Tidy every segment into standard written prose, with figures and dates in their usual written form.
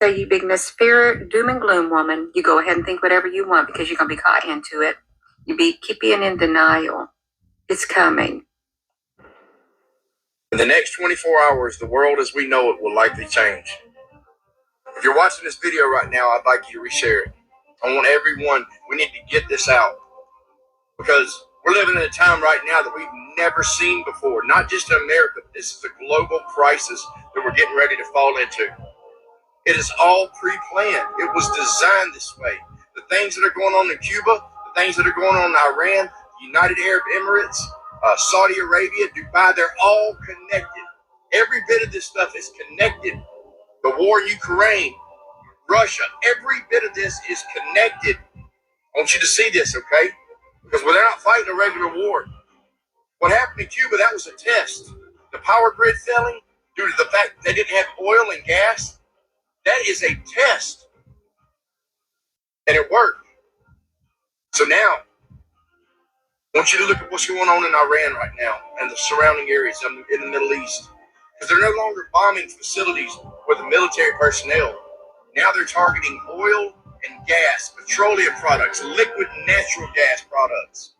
So you big Miss Fear, doom and gloom woman, you go ahead and think whatever you want because you're gonna be caught into it. You keep being in denial. It's coming. In the next 24 hours, the world as we know it will likely change. If you're watching this video right now, I'd like you to reshare it. I want everyone, we need to get this out because we're living in a time right now that we've never seen before. Not just in America, but this is a global crisis that we're getting ready to fall into. It is all pre-planned. It was designed this way. The things that are going on in Cuba, the things that are going on in Iran, the United Arab Emirates, Saudi Arabia, Dubai, they're all connected. Every bit of this stuff is connected. The war in Ukraine, Russia, every bit of this is connected. I want you to see this, okay? Because they're not fighting a regular war. What happened in Cuba, that was a test. The power grid failing due to the fact that they didn't have oil and gas, that is a test. And it worked. So now, I want you to look at what's going on in Iran right now and the surrounding areas in the Middle East. Because they're no longer bombing facilities with the military personnel. Now they're targeting oil and gas, petroleum products, liquid natural gas products.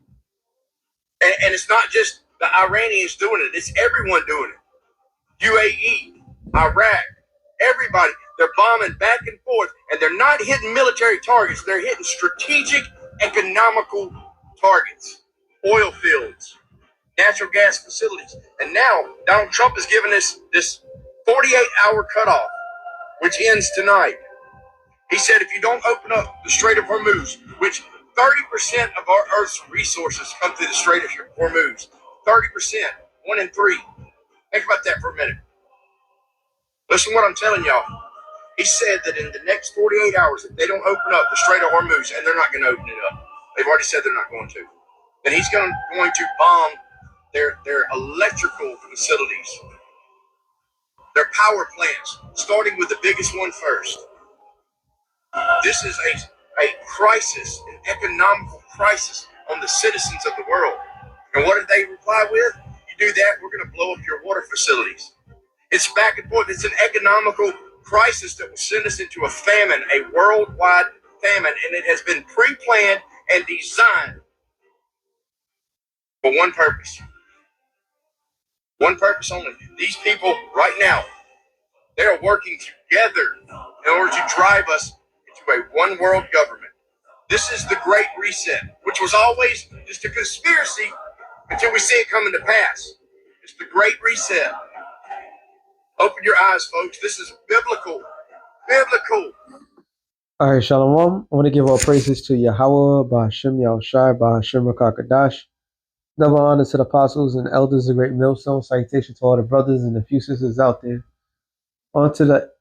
And it's not just the Iranians doing it, it's everyone doing it. UAE, Iraq, everybody. They're bombing back and forth, and they're not hitting military targets. They're hitting strategic, economical targets, oil fields, natural gas facilities. And now Donald Trump has given us this 48-hour cutoff, which ends tonight. He said if you don't open up the Strait of Hormuz, which 30% of our Earth's resources come through the Strait of Hormuz, 30%, 1 in 3. Think about that for a minute. Listen to what I'm telling y'all. He said that in the next 48 hours, if they don't open up the Strait of Hormuz, and they're not going to open it up, they've already said they're not going to, then he's going to bomb their electrical facilities, their power plants, starting with the biggest one first. This is a crisis, an economical crisis on the citizens of the world. And what did they reply with? You do that, we're going to blow up your water facilities. It's back and forth. It's an economical crisis that will send us into a famine, a worldwide famine, and it has been pre-planned and designed for one purpose. One purpose only. These people right now, they are working together in order to drive us into a one world government. This is the Great Reset, which was always just a conspiracy until we see it coming to pass. It's the Great Reset. Open your eyes, folks. This is biblical. Biblical. All right, Shalom. I want to give all praises to Yahweh, Ba'Hashem Yahushai, Ba'Hashem Rakakadash. Double honor to the apostles and elders of Great Millstone. Salutation to all the brothers and the few sisters out there. Onto the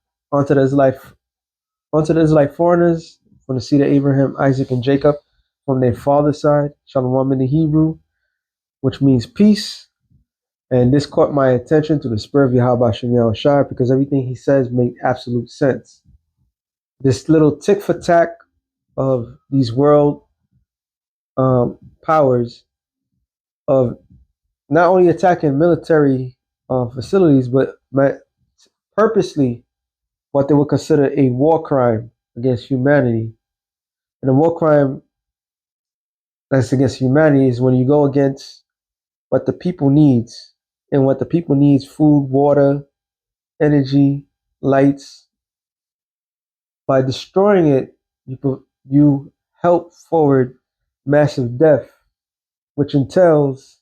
Israelite foreigners from the seed of Abraham, Isaac, and Jacob from their father's side. Shalom in the Hebrew, which means peace. And this caught my attention through the spirit of Yahweh Ba'Hashem Yahushai because everything he says made absolute sense. This little tick for tack of these world powers of not only attacking military facilities, but purposely what they would consider a war crime against humanity. And a war crime that's against humanity is when you go against what the people needs. And what the people needs: food, water, energy, lights. By destroying it, you help forward massive death, which entails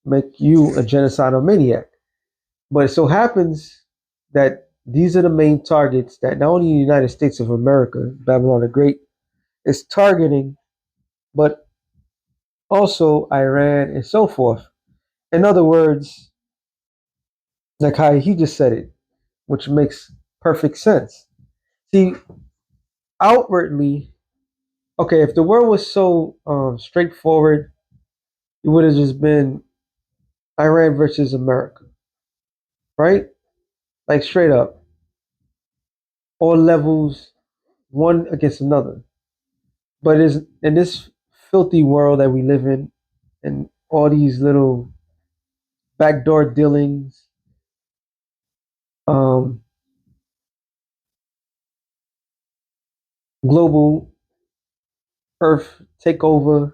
make you a genocidal maniac. But it so happens that these are the main targets that not only the United States of America, Babylon the Great, is targeting, but also Iran and so forth. In other words, like how he just said it, which makes perfect sense. See, outwardly, okay, if the world was so straightforward, it would have just been Iran versus America, right? Like straight up, all levels, one against another. But is in this filthy world that we live in, and all these little backdoor dealings, global Earth takeover,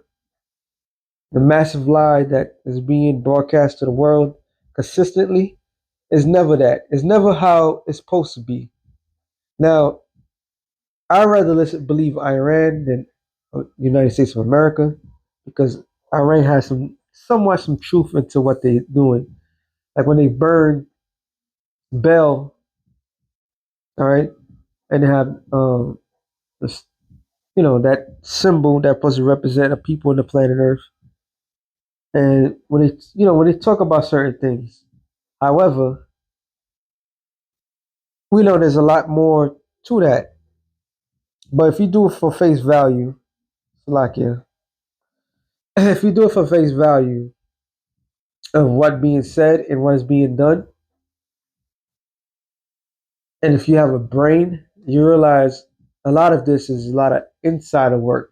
the massive lie that is being broadcast to the world consistently is never that. It's never how it's supposed to be. Now, I'd rather believe Iran than United States of America because Iran has somewhat some truth into what they're doing. Like when they burn Bell, all right, and they have this, that symbol that supposed to represent a people on the planet Earth. And when they talk about certain things, however, we know there's a lot more to that. But if you do it for face value, like yeah, if you do it for face value of what being said and what is being done, and if you have a brain, you realize a lot of this is a lot of insider work.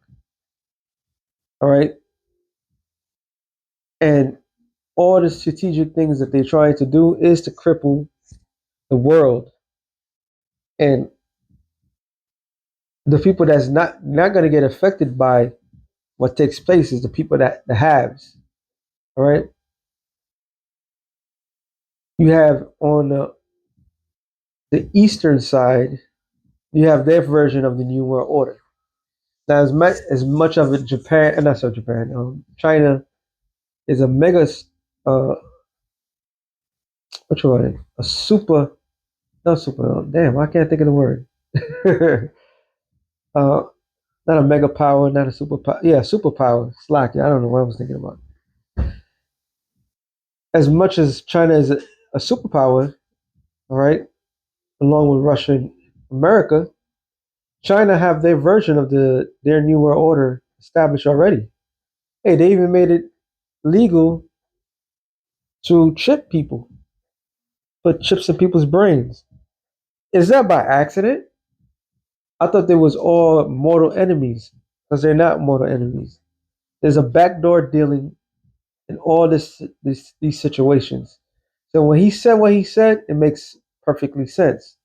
All right, and all the strategic things that they're trying to do is to cripple the world and the people that's not going to get affected by what takes place is the people that the haves. All right, you have on the eastern side, you have their version of the new world order. Now, as much of it, not so Japan, China is a mega, uh, what you want it? A super, not super. Damn, I can't think of the word. uh, not a mega power, not a superpower. Yeah, superpower. Slack. I don't know what I was thinking about. As much as China is a superpower, all right, along with Russia and America, China have their version of their new world order established already. Hey, they even made it legal to chip people, put chips in people's brains. Is that by accident? I thought they was all mortal enemies because they're not mortal enemies. There's a backdoor dealing in all these situations. So when he said what he said, it makes perfectly sense.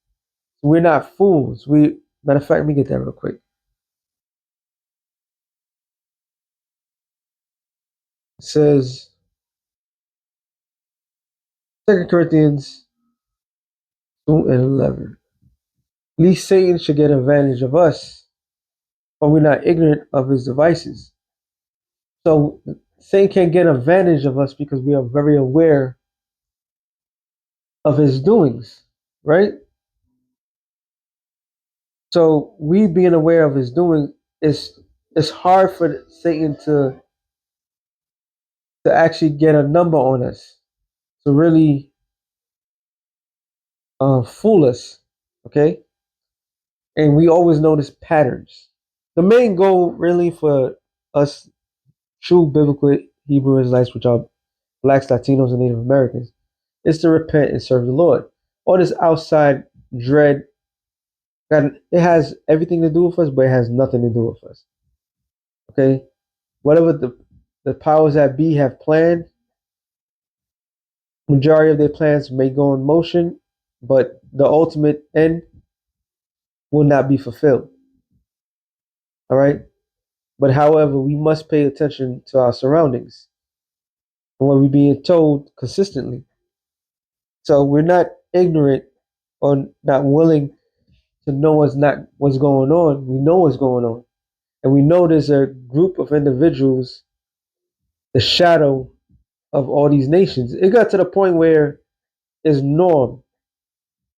We're not fools. Matter of fact, let me get that real quick. It says 2 Corinthians 2:11. Least Satan should get advantage of us, but we're not ignorant of his devices. So Satan can't get advantage of us because we are very aware of his doings, right? So we being aware of his doing is it's hard for Satan to actually get a number on us, to really fool us, okay? And we always notice patterns. The main goal, really, for us true biblical Hebrew Israelites, which are blacks, Latinos, and Native Americans, is to repent and serve the Lord. All this outside dread, it has everything to do with us, but it has nothing to do with us. Okay, whatever the powers that be have planned, majority of their plans may go in motion, but the ultimate end will not be fulfilled. All right, but however, we must pay attention to our surroundings and what we're being told consistently. So we're not ignorant or not willing to know what's going on. We know what's going on, and we know there's a group of individuals, the shadow of all these nations. It got to the point where it's norm.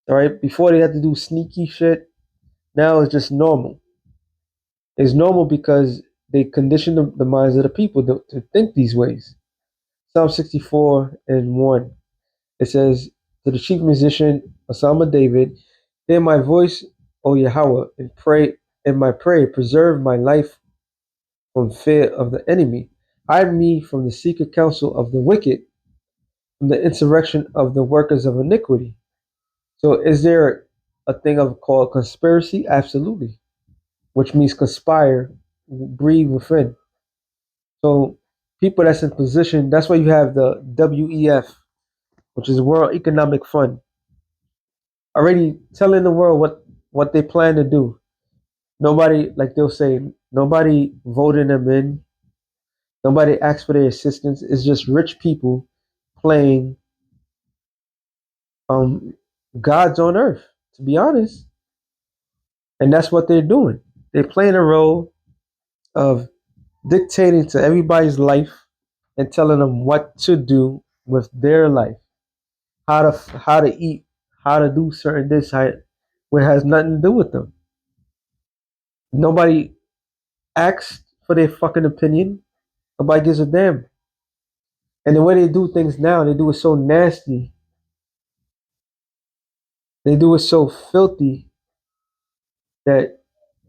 All right, before they had to do sneaky shit. Now it's just normal. It's normal because they condition the minds of the people to think these ways. Psalm 64:1. It says to the chief musician, a psalm of David, hear my voice, O Yahweh, and pray in my prayer, preserve my life from fear of the enemy. Hide me from the secret counsel of the wicked, from the insurrection of the workers of iniquity. So is there a thing of called conspiracy? Absolutely. Which means conspire, breathe within. So people that's in position, that's why you have the WEF, which is World Economic Fund, already telling the world what they plan to do. Nobody, like they'll say, nobody voted them in. Nobody asked for their assistance. It's just rich people playing um gods on earth, to be honest. And that's what they're doing. They're playing a role of dictating to everybody's life and telling them what to do with their life, how to eat, how to do certain this, when it has nothing to do with them. Nobody asks for their fucking opinion. Nobody gives a damn. And the way they do things now, they do it so nasty. They do it so filthy that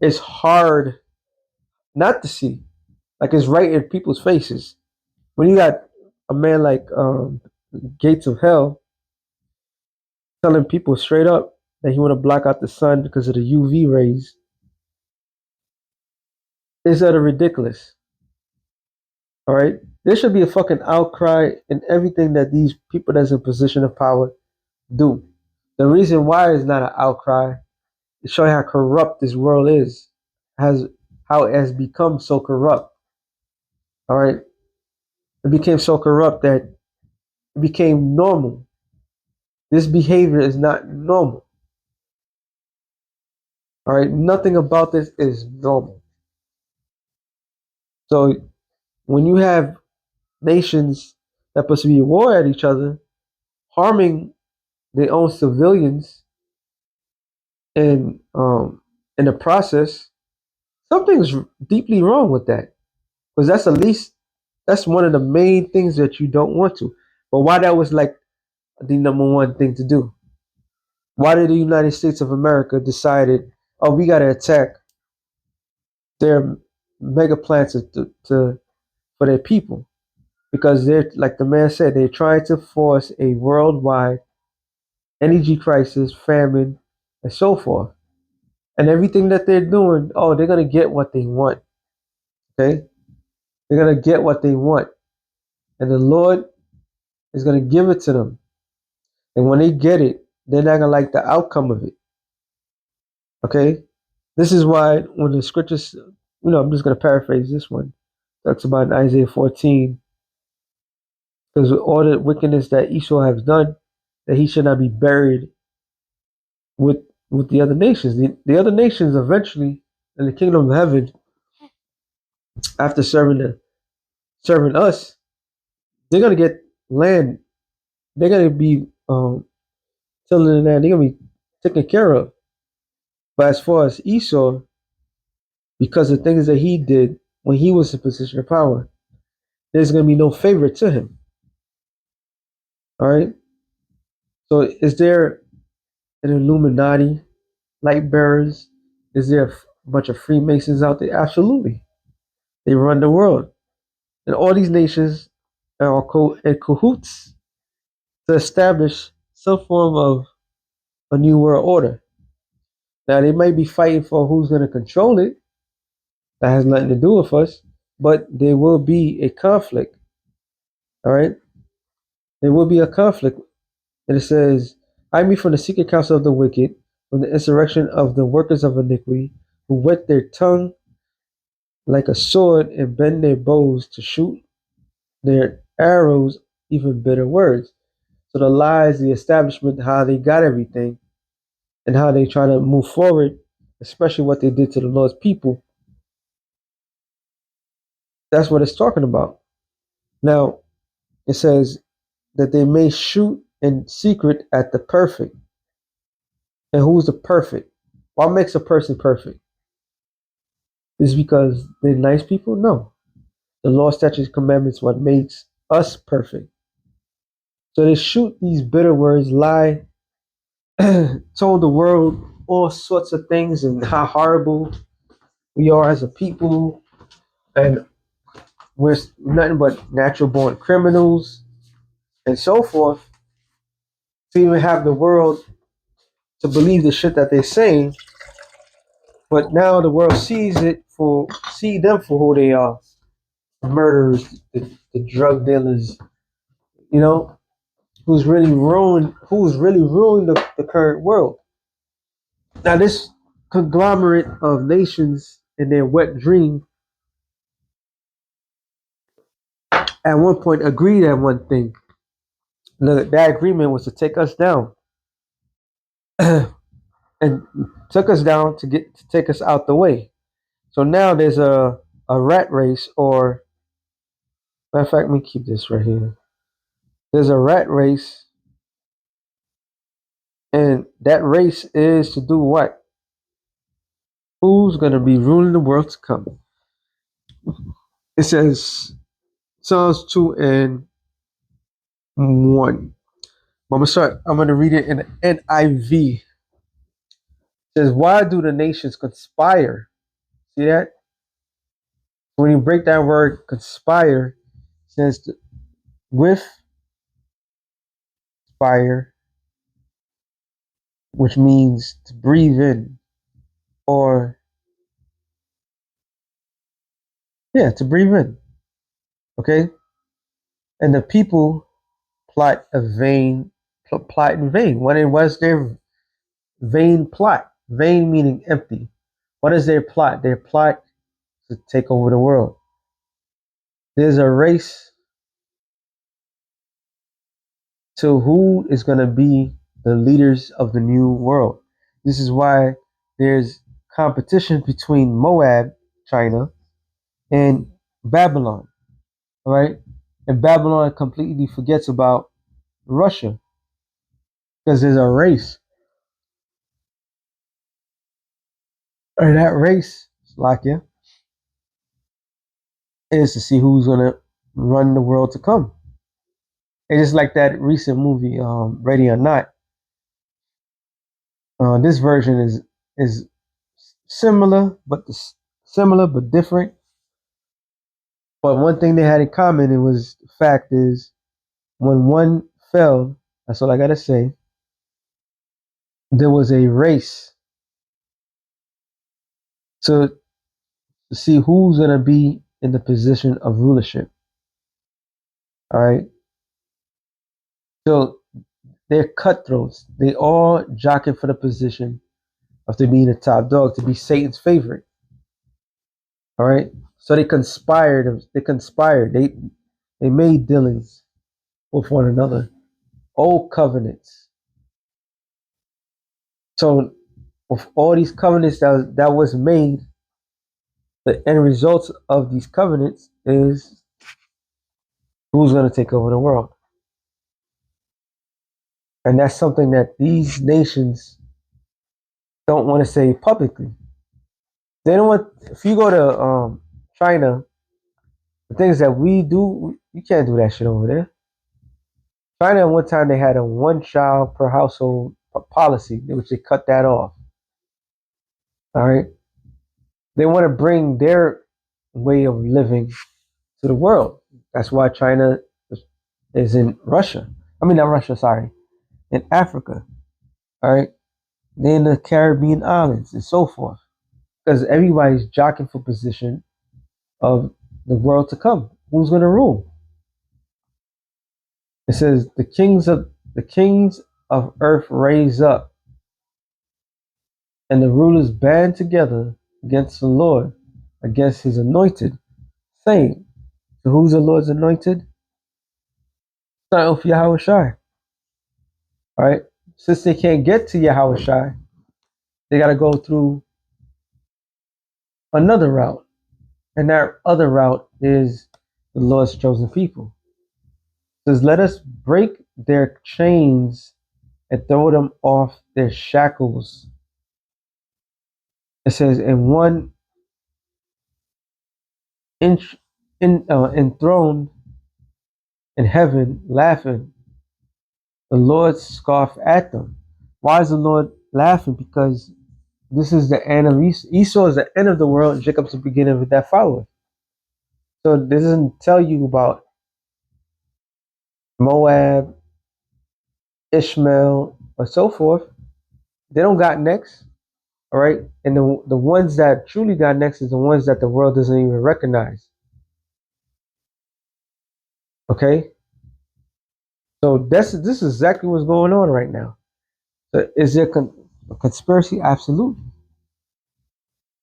it's hard not to see. Like it's right in people's faces. When you got a man like Gates of Hell telling people straight up that he want to block out the sun because of the UV rays, it's utter ridiculous. All right, there should be a fucking outcry in everything that these people that's in position of power do. The reason why is not an outcry. It's showing how corrupt this world is, has how it has become so corrupt. All right, it became so corrupt that it became normal. This behavior is not normal. All right, nothing about this is normal. So when you have nations that are supposed to be at war at each other, harming their own civilians, and in the process, something's deeply wrong with that. Because that's at least that's one of the main things that you don't want to. But why that was like the number one thing to do? Why did the United States of America decided, oh, we got to attack their mega plants for their people? Because they're, like the man said, they're trying to force a worldwide energy crisis, famine, and so forth. And everything that they're doing, oh, they're gonna get what they want. Okay, they're gonna get what they want, and the Lord is gonna give it to them. And when they get it, they're not gonna like the outcome of it. Okay, this is why when the scriptures, I'm just gonna paraphrase this one. Talks about in Isaiah 14, because all the wickedness that Esau has done, that he should not be buried with with the other nations. The other nations eventually in the kingdom of heaven, after serving us, they're gonna get land. They're gonna be tilling the land. They're gonna be taken care of. But as far as Esau, because of things that he did when he was in position of power, there's gonna be no favor to him. All right. So is there an Illuminati, light bearers? Is there a bunch of Freemasons out there? Absolutely. They run the world. And all these nations are in cahoots to establish some form of a new world order. Now they might be fighting for who's going to control it. That has nothing to do with us, but there will be a conflict. All right, there will be a conflict, and it says, "Hide me from the secret counsel of the wicked, from the insurrection of the workers of iniquity, who whet their tongue like a sword and bend their bows to shoot their arrows, even bitter words." So the lies, the establishment, how they got everything, and how they try to move forward, especially what they did to the Lord's people. That's what it's talking about. Now, it says that they may shoot in secret at the perfect. And who's the perfect? What makes a person perfect? Is because they're nice people? No. The law, statutes, commandments, what makes us perfect. So they shoot these bitter words, lie, told the world all sorts of things and how horrible we are as a people, and we're nothing but natural born criminals and so forth, to even have the world to believe the shit that they're saying. But now the world see them for who they are: the murderers, the drug dealers. You know, who's really ruined the current world. Now this conglomerate of nations in their wet dream at one point agreed at one thing. That agreement was to take us down and took us down to take us out the way. So now there's a rat race, or matter of fact, let me keep this right here. There's a rat race, and that race is to do what? Who's going to be ruling the world to come? It says Psalms 2 and 1. I'm going to read it in the NIV. It says, why do the nations conspire? See that? When you break that word conspire, it says with fire, which means to breathe in, or yeah, to breathe in. Okay? And the people plot in vain. When it was their vain plot, vain meaning empty. What is their plot? Their plot to take over the world. There's a race to who is going to be the leaders of the new world. This is why there's competition between Moab, China, and Babylon. All right? And Babylon completely forgets about Russia because there's a race. And that race, Slovakia, is to see who's going to run the world to come. And just like that recent movie, Ready or Not, this version is similar, similar but different. But one thing they had in common, it was the fact is when one fell, that's all I gotta say. There was a race to see who's gonna be in the position of rulership. All right. So they're cutthroats. They all jockeying for the position of to being the top dog, to be Satan's favorite. All right. So they conspired. They conspired. They made dealings with one another, old covenants. So with all these covenants that was made, the end result of these covenants is who's going to take over the world. And that's something that these nations don't want to say publicly. They don't want, if you go to China, the things that we do, you can't do that shit over there. China, at one time, they had a one child per household policy, which they cut that off. All right. They want to bring their way of living to the world. That's why China is in Russia. I mean, not Russia, sorry, in Africa. All right. They're in the Caribbean islands and so forth. Because everybody's jockeying for position of the world to come. Who's going to rule? It says the kings of earth raise up, and the rulers band together against the Lord, against his anointed, saying, so who's the Lord's anointed? Start with Yahweh Shai. All right. Since they can't get to Yahweh Shai, they got to go through another route. And that other route is the Lord's chosen people. It says, let us break their chains and throw them off their shackles. It says, and one enthroned in heaven, laughing, the Lord scoffed at them. Why is the Lord laughing? Because this is the end of Esau. Esau is the end of the world, and Jacob's the beginning of that followeth. So this doesn't tell you about Moab, Ishmael, or so forth. They don't got next. All right. And the ones that truly got next is the ones that the world doesn't even recognize. Okay. So this is exactly what's going on right now. So is there a conspiracy? Absolutely.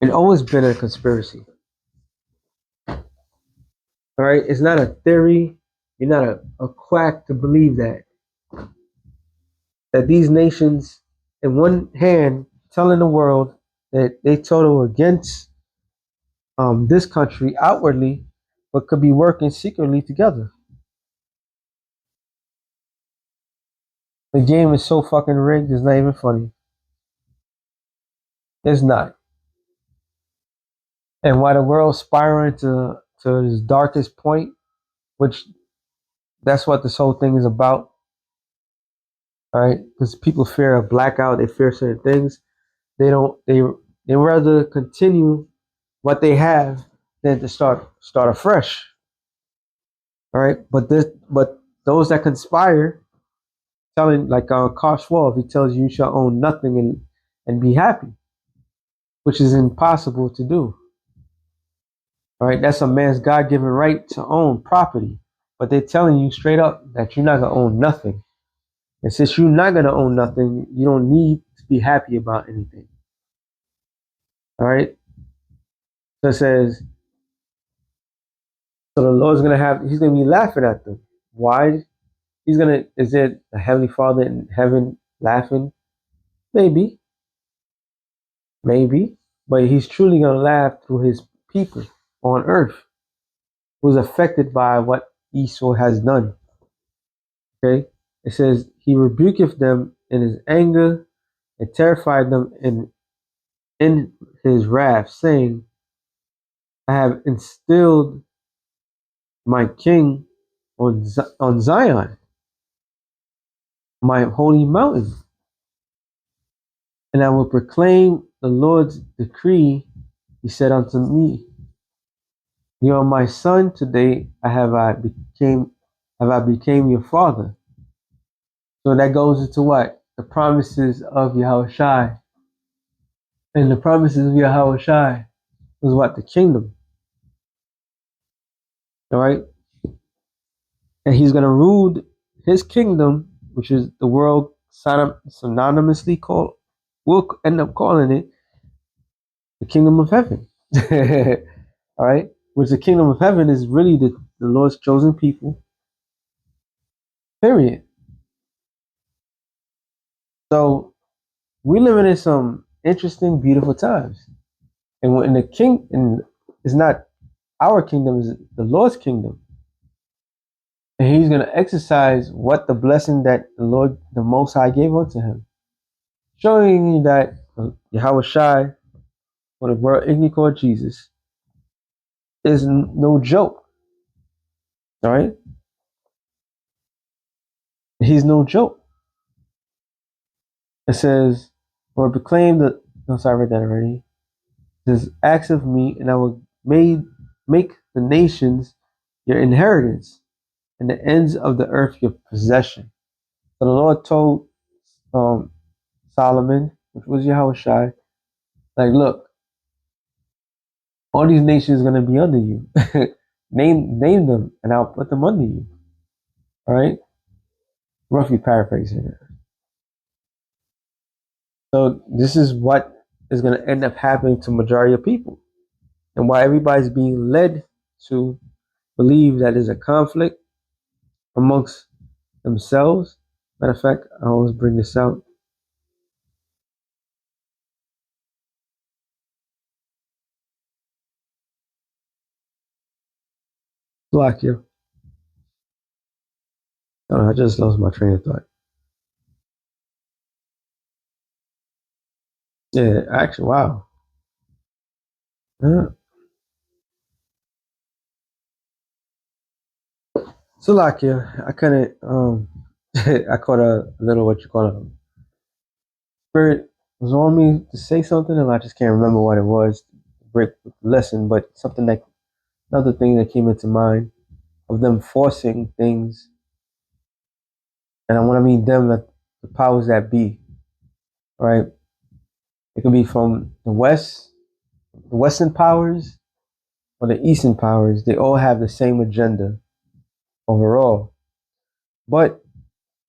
It's always been a conspiracy. All right, it's not a theory. You're not a quack to believe that these nations, in one hand, telling the world that they total against this country outwardly, but could be working secretly together. The game is so fucking rigged. It's not even funny. It's not. And while the world's spiraling to its darkest point, which that's what this whole thing is about, all right? Because people fear a blackout, they fear certain things. They don't. They rather continue what they have than to start afresh. All right, but those that conspire, telling like Kosh Wolf, he tells you shall own nothing and be happy, which is impossible to do. All right, that's a man's God-given right to own property, but they're telling you straight up that you're not gonna own nothing. And since you're not gonna own nothing, you don't need to be happy about anything. All right. So it says, so the Lord's he's gonna be laughing at them. Why? Is it a heavenly Father in heaven laughing? Maybe, maybe, but he's truly gonna laugh through his people on earth who's affected by what Esau has done. Okay, it says he rebuketh them in his anger and terrified them in his wrath, saying, "I have instilled my king on Zion, my holy mountain, and I will proclaim the Lord's decree." He said unto me, "You are my son; today have I became your father." So that goes into what? The promises of Yahushai. And the promises of Yahushai was what? The kingdom. All right? And he's going to rule his kingdom, which is the world synonymously called, we'll end up calling it the kingdom of heaven. All right? Which the kingdom of heaven is really the Lord's chosen people. Period. So we're living in some interesting, beautiful times. And when the king, and it's not our kingdom, it's the Lord's kingdom. And he's going to exercise what the blessing that the Lord, the Most High, gave unto him. Showing you that Yahweh Shai, or the world ignorantly called Jesus, is no joke. All right? He's no joke. It says, or proclaim the, no, sorry, I read that already. It says, acts of me, and I will make the nations your inheritance, and the ends of the earth your possession. So the Lord told Solomon, which was Yahweh Shai, like, look, all these nations are going to be under you. name them, and I'll put them under you. All right? Roughly paraphrasing it. So this is what is going to end up happening to majority of people, and why everybody's being led to believe that there's a conflict amongst themselves. Matter of fact, I always bring this out. Slovakia. Oh, I just lost my train of thought. Yeah, actually, wow. Slovakia. I couldn't. I caught a little what you call it. Spirit was on me to say something, and I just can't remember what it was. Break the lesson, but something that another thing that came into mind of them forcing things, and when I mean them, that the powers that be, right? It can be from the West, the Western powers, or the Eastern powers. They all have the same agenda overall, but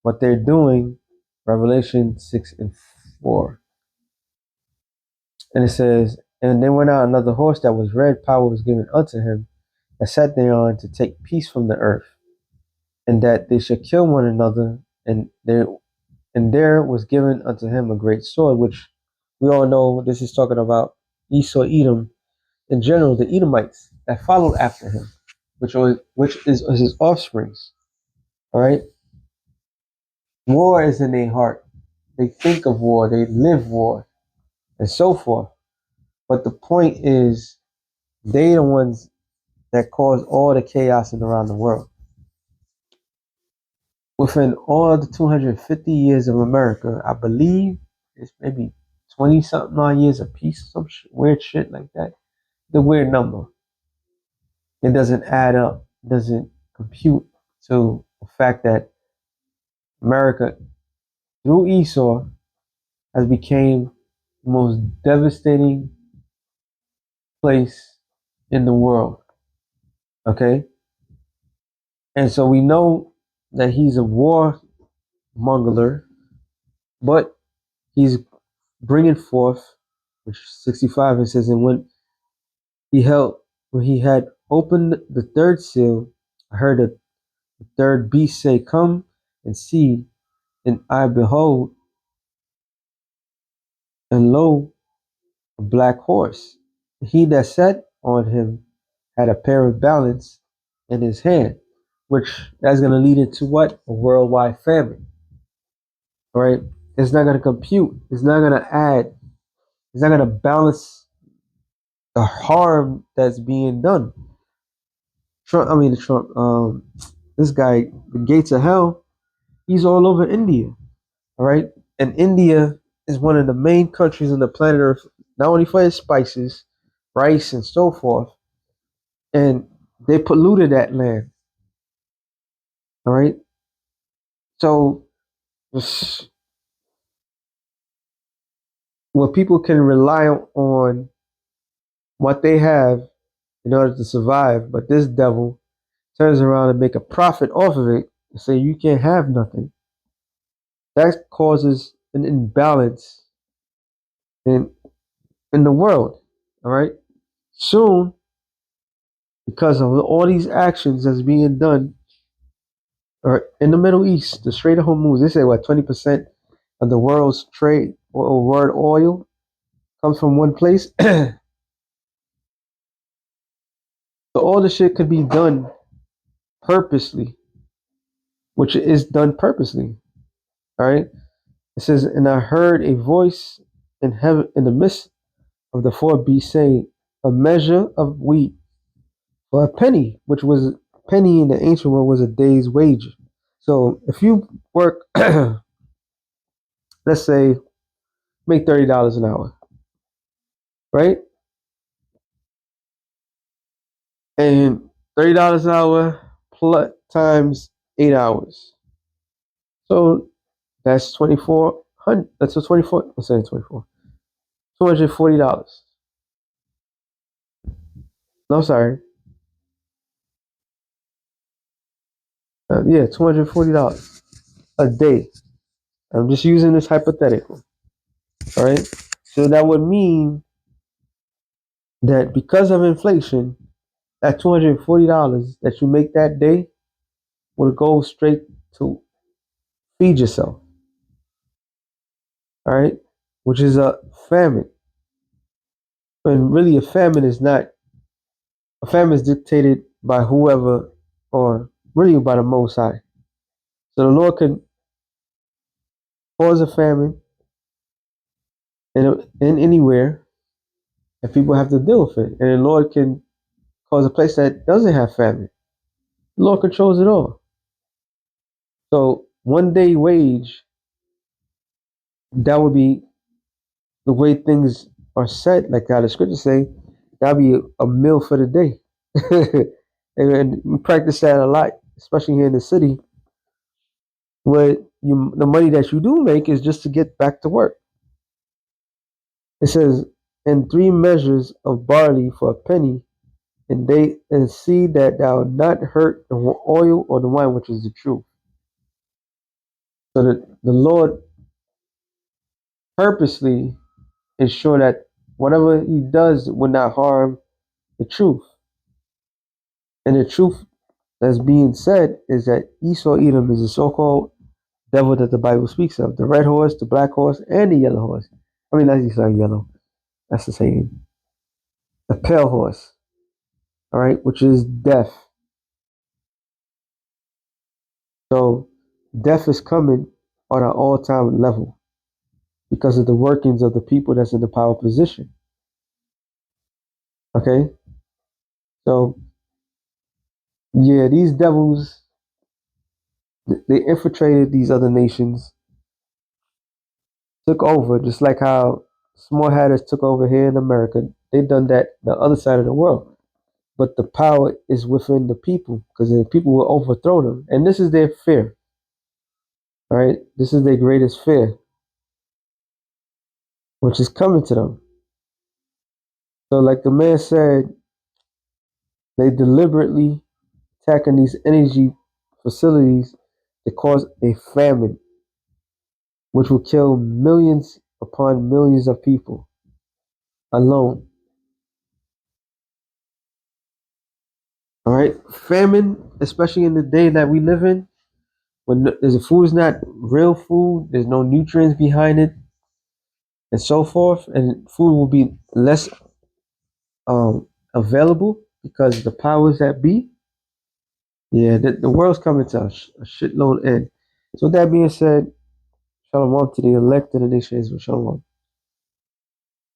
what they're doing, Revelation 6:4, and it says, And there went out another horse that was red. Power was given unto him, that sat thereon to take peace from the earth, and that they should kill one another. And there was given unto him a great sword, which we all know this is talking about Esau, Edom, in general, the Edomites that followed after him, which is his offsprings. All right, war is in their heart. They think of war, they live war, and so forth. But the point is, they the ones that cause all the chaos in around the world. Within all the 250 years of America, I believe it's maybe 20 something odd years of peace, some weird shit like that. The weird number. It doesn't add up, doesn't compute to the fact that America, through Esau, has become the most devastating place in the world. Okay? And so we know that he's a war monger, but he's bringing forth, which 65 it says, and when he had opened the third seal, I heard the third beast say, "Come and see." And I behold, and lo, a black horse. He that sat on him had a pair of balance in his hand, which that's going to lead into what? A worldwide famine, right? It's not going to compute. It's not going to add. It's not going to balance the harm that's being done. Trump, this guy, the gates of hell, he's all over India, all right? And India is one of the main countries on the planet Earth, not only for its spices, rice, and so forth, and they polluted that land, all right? So, where people can rely on what they have in order to survive, but this devil turns around and make a profit off of it and say you can't have nothing. That causes an imbalance in in the world. All right. Soon, because of all these actions that's being done, or in the Middle East, the Strait of Hormuz, they say what 20% of the world's trade or world oil comes from one place. So all the shit could be done purposely, which is done purposely. All right. It says, and I heard a voice in heaven in the midst of the four beasts saying, a measure of wheat for a penny, which was penny in the ancient world was a day's wage. So if you work, let's say, make $30 an hour, right? And $30 an hour plus times 8 hours. So that's 2,400. That's a 24. I'm saying 24. $240. No, sorry. Yeah, $240 a day. I'm just using this hypothetical. All right. So that would mean that because of inflation, that $240 that you make that day will go straight to feed yourself. All right. Which is a famine. And really, a famine is dictated by whoever, or really by the Most High. So the Lord can cause a famine in anywhere, and people have to deal with it. And the Lord can cause a place that doesn't have famine. The Lord controls it all. So 1 day wage, that would be the way things are set, like how the scriptures say, that'd be a meal for the day. And we practice that a lot, especially here in the city, where the money that you do make is just to get back to work. It says, and 3 measures of barley for a penny, and see that thou not hurt the oil or the wine, which is the truth. So that the Lord purposely ensure that whatever he does will not harm the truth. And the truth that's being said is that Esau Edom is a so-called devil that the Bible speaks of. The red horse, the black horse, and the yellow horse. I mean, that's not yellow. That's the same. The pale horse, all right, which is death. So death is coming on an all-time level because of the workings of the people that's in the power position. Okay? So, yeah, these devils, they infiltrated these other nations, took over, just like how small hatters took over here in America. They done that the other side of the world. But the power is within the people because the people will overthrow them. And this is their fear. All right? This is their greatest fear, which is coming to them. So, like the man said, they deliberately attacking these energy facilities to cause a famine, which will kill millions upon millions of people alone. All right, famine, especially in the day that we live in, when the food is not real food, there's no nutrients behind it, and so forth, and food will be less available because the powers that be, yeah, the world's coming to a shitload end. So with that being said, shalom to the elect of the nation of Israel. Shalom.